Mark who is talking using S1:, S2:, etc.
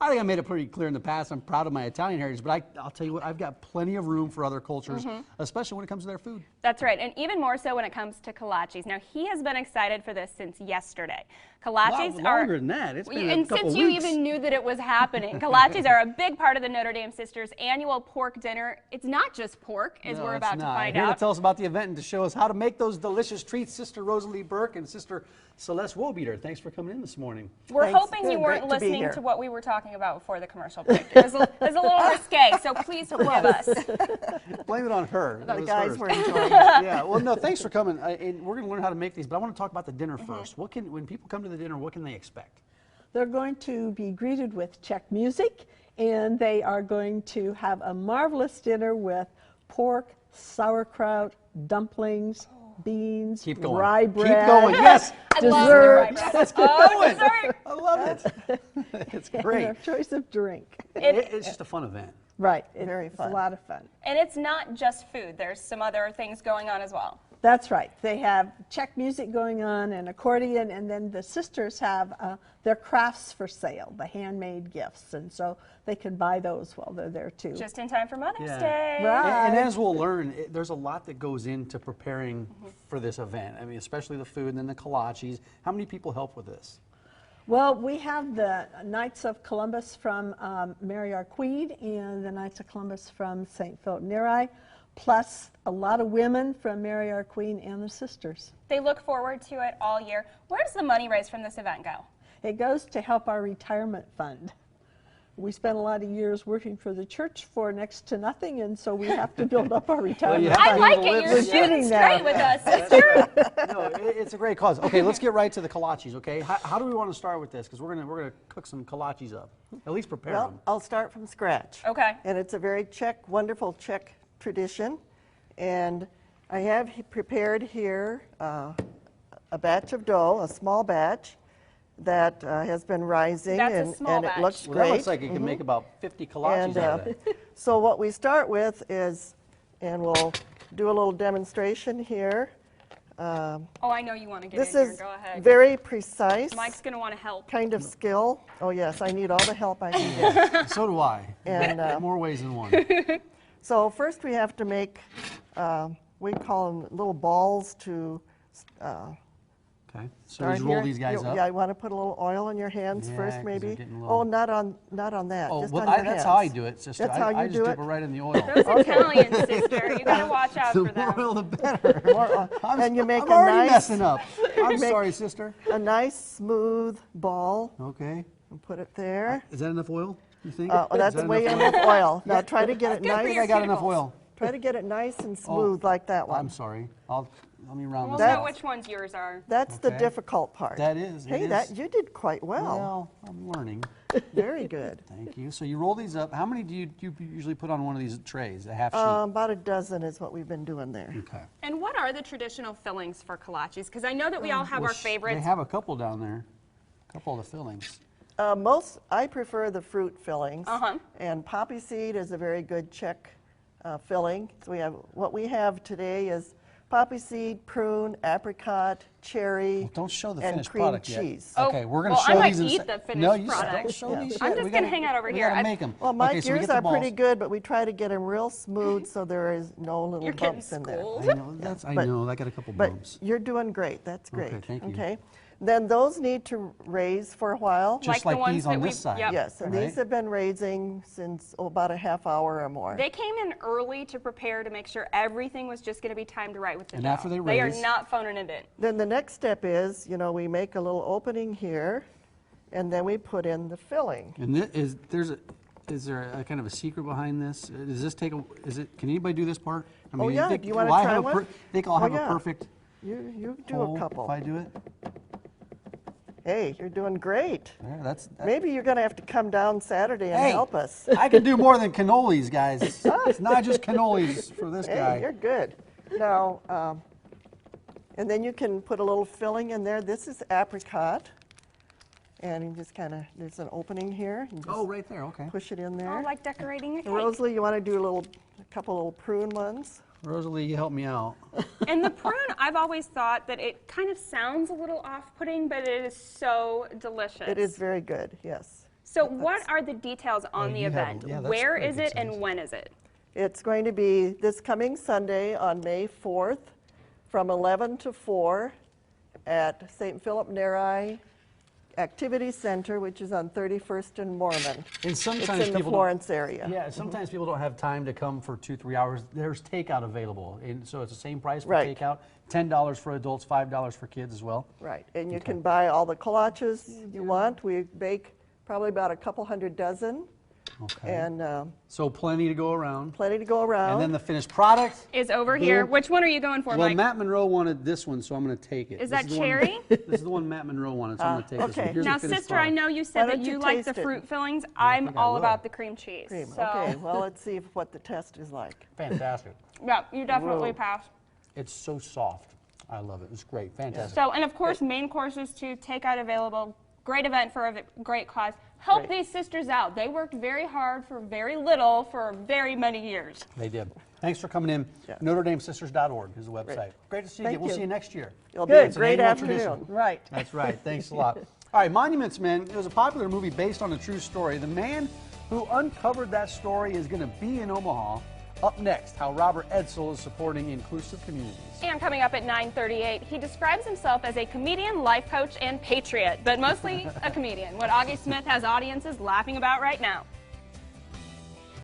S1: I think I made it pretty clear in the past. I'm proud of my Italian heritage, but I'll tell you what, I've got plenty of room for other cultures, especially when it comes to their food.
S2: That's right, and even more so when it comes to kolaches. Now, he has been excited for this since yesterday. Kolaches
S1: are longer than that. It's been a couple
S2: since you
S1: weeks.
S2: even knew that it was happening. Kolaches are a big part of the Notre Dame Sisters annual pork dinner. It's not just pork, as we're about to find
S1: Here
S2: out.
S1: to tell us about the event and to show us how to make those delicious treats, Sister Rosalie Burke and Sister Celeste Wobeater. Thanks for coming in this morning.
S2: We're hoping you weren't listening to what we were talking about before the commercial break. It was a little risque, so please forgive us.
S1: Blame it on her.
S3: The guys were enjoying it.
S1: Yeah, well, no, thanks for coming. And we're going to learn how to make these, but I want to talk about the dinner first. When people come to the dinner, what can they expect?
S3: They're going to be greeted with Czech music, and they are going to have a marvelous dinner with pork, sauerkraut, dumplings, beans, rye bread.
S1: Keep going. Yes.
S3: Dessert.
S1: Let's keep going. Dessert. I love it. It's great.
S3: And a choice of drink.
S1: It's just a fun event.
S3: Right.
S4: Very fun.
S3: It's a lot of fun.
S2: And it's not just food. There's some other things going on as well.
S3: That's right. They have Czech music going on and accordion, and then the sisters have their crafts for sale, the handmade gifts, and so they can buy those while they're there too.
S2: Just in time for Mother's Day.
S3: Right.
S1: And as we'll learn, there's a lot that goes into preparing for this event. I mean, especially the food and then the kolaches. How many people help with this?
S3: Well, we have the Knights of Columbus from Mary Our Queen and the Knights of Columbus from St. Philip Neri, plus a lot of women from Mary Our Queen and the sisters.
S2: They look forward to it all year. Where does the money raised from this event go?
S3: It goes to help our retirement fund. We spent a lot of years working for the church for next to nothing, and so we have to build up our retirement
S2: I
S3: fund.
S2: like it. You're shooting straight with us, sister.
S1: No, it's a great cause. Okay, let's get right to the kolaches, okay? How do we want to start with this? Because we're gonna cook some kolaches up. At least prepare them.
S4: Well, I'll start from scratch.
S2: Okay.
S4: And it's a very wonderful Czech tradition. And I have prepared here a batch of dough, a small batch, that has been rising.
S2: That's a
S4: and,
S2: small
S4: and
S2: batch.
S4: it looks
S1: Well,
S4: great.
S1: that looks like you can make about 50 kolaches
S4: And
S1: out of it.
S4: so what we start with is, and we'll do a little demonstration here.
S2: Oh, I know you want to get
S4: This
S2: in here.
S4: is
S2: Go ahead.
S4: very precise
S2: Mike's going to want to help.
S4: kind of skill. Oh yes, I need all the help I can get.
S1: So do I.
S4: And
S1: More ways than one.
S4: so first we have to make, we call them little balls to
S1: Okay, so
S4: start
S1: just roll
S4: here.
S1: these guys up.
S4: Yeah, you want to put a little oil in your hands
S1: Yeah,
S4: first
S1: 'cause
S4: maybe.
S1: they're getting a little-
S4: Oh, not on that,
S1: Oh,
S4: just
S1: well,
S4: on your hands.
S1: that's how I do it, sister.
S4: That's how
S1: I
S4: you
S1: just
S4: do
S1: dip
S4: it?
S1: it right in the oil.
S2: Those Italians, sister. You got to watch out
S1: The
S2: for them.
S1: more oil, the better.
S4: And you make
S1: I'm
S4: a
S1: already
S4: nice,
S1: messing up. I'm sorry, sister.
S4: a nice smooth ball
S1: Okay.
S4: and put it there.
S1: Is that enough oil, you think?
S4: Oh,
S1: Is
S4: that's
S1: that
S4: way
S1: enough
S4: enough oil. Now try to get it
S2: good for
S1: I think
S2: your
S1: I got enough
S2: cuticles.
S1: oil.
S4: Try to get it nice and smooth like that one.
S1: I'm sorry. Let me round
S2: We'll
S1: this
S2: know
S1: out.
S2: which ones yours are.
S4: That's the
S1: Okay.
S4: difficult part.
S1: That is.
S4: Hey, you did quite well.
S1: Well, I'm learning.
S4: Very good.
S1: Thank you. So you roll these up. How many do you usually put on one of these trays? A half sheet?
S4: About a dozen is what we've been doing there.
S1: Okay.
S2: And what are the traditional fillings for kolaches? Because I know that we all have our
S1: They
S2: favorites.
S1: have a couple down there. A couple of the fillings.
S4: I prefer the fruit fillings.
S2: Uh-huh.
S4: And poppy seed is a very good Czech filling. So what we have today is poppy seed, prune, apricot, cherry,
S1: Well, don't show the
S4: and
S1: finished
S4: cream
S1: product
S4: cheese.
S1: yet.
S2: Oh,
S1: Okay, we're going to
S2: well,
S1: show
S2: I might
S1: these in a
S2: eat
S1: sec-
S2: the finished
S1: No, you
S2: product.
S1: don't show these
S2: I'm
S1: yet.
S2: just gonna hang out over
S1: we
S2: here.
S1: gotta make them.
S4: Well, Mike,
S1: okay, so we
S4: yours
S1: get the
S4: are pretty
S1: balls.
S4: good, but we try to get them real smooth so there is no little
S2: You're getting
S4: bumps in there.
S2: schooled.
S1: I know, I know. I got a couple
S4: But
S1: bumps.
S4: you're doing great. That's great.
S1: Okay, thank you.
S4: Okay. Then those need to raise for a while.
S1: Just
S2: like the
S1: like
S2: ones
S1: these
S2: that
S1: on
S2: we-
S1: this side.
S2: yep.
S4: Yes, and
S1: Right.
S4: these have been raising since about a half hour or more.
S2: They came in early to prepare to make sure everything was just going to be timed right with the
S1: And
S2: dough.
S1: after they
S2: are
S1: raise-
S2: not phoning it in.
S4: Then the next step is, we make a little opening here, and then we put in the filling.
S1: And is there a kind of a secret behind this? Does this take can anybody do this part? I
S4: Oh, yeah.
S1: think-
S4: Do you wanna
S1: will I
S4: try
S1: have
S4: one?
S1: think I'll
S4: Oh,
S1: have
S4: yeah.
S1: a perfect
S4: You do
S1: hole
S4: a couple.
S1: if I do it?
S4: Hey, you're doing great.
S1: Yeah, that's
S4: Maybe you're going to have to come down Saturday and
S1: Hey,
S4: help us.
S1: I can do more than cannolis, guys. It's not just cannolis for this
S4: Hey,
S1: guy.
S4: you're good. Now, and then you can put a little filling in there. This is apricot. And you just there's an opening here. You just
S1: Oh, right there, okay.
S4: push it in there.
S2: Oh, like decorating a cake.
S4: Rosalie, you want to do a couple little prune ones?
S1: Rosalie, you help me out.
S2: And the prune, I've always thought that it kind of sounds a little off-putting, but it is so delicious.
S4: It is very good, yes.
S2: So what are the details on the
S1: you have-
S2: event?
S1: yeah, that's
S2: Where
S1: pretty
S2: is
S1: good
S2: it and
S1: sense.
S2: when is it?
S4: It's going to be this coming Sunday on May 4th from 11 to 4 at St. Philip Neri Activity Center, which is on 31st and Mormon.
S1: And sometimes
S4: It's in the
S1: people
S4: Florence area.
S1: Yeah, sometimes people don't have time to come for 2-3 hours. There's takeout available, and so it's the same price for
S4: Right.
S1: takeout. $10 for adults, $5 for kids as well.
S4: Right, and you can buy all the kolaches you want. We bake probably about a couple hundred dozen,
S1: Okay.
S4: and
S1: So plenty to go around.
S4: plenty to go around.
S1: And then the finished product.
S2: Is over here.
S1: Boom.
S2: Which one are you going for,
S1: Well,
S2: Mike?
S1: Matt Monroe wanted this one, so I'm going to take it.
S2: Is
S1: This
S2: that
S1: the one-
S2: cherry?
S1: This is the one Matt Monroe wanted, so I'm going to take this one.
S4: okay.
S1: Here's
S2: Now,
S1: the finished
S2: sister, I
S1: product.
S2: know you
S4: Why
S2: said that
S4: don't
S2: you
S4: you
S2: like the
S4: taste it?
S2: fruit fillings. I'm
S1: think I
S2: all
S1: will.
S2: about the cream cheese.
S4: Cream.
S2: So,
S4: Okay, well, let's see what the test is like.
S1: Fantastic.
S2: yeah, you definitely
S4: Whoa.
S2: pass.
S1: It's so soft. I love it. It's great. Fantastic.
S2: So, and of course, main courses too, takeout available. Great event for a great cause. Help
S4: Great.
S2: these sisters out. They worked very hard for very little for very many years.
S1: They did. Thanks for coming in.
S4: Yeah.
S1: NotreDameSisters.org is the website. Great to see you.
S4: Thank
S1: again. We'll
S4: you.
S1: see you next year.
S4: It'll
S3: Good.
S4: be a great
S1: annual tradition.
S4: afternoon.
S3: Right.
S1: That's right. Thanks a lot. All right, Monuments Men. It was a popular movie based on a true story. The man who uncovered that story is going to be in Omaha. Up next, how Robert Edsel is supporting inclusive communities.
S2: And coming up at 9:38, he describes himself as a comedian, life coach, and patriot, but mostly a comedian. What Augie Smith has audiences laughing about right now.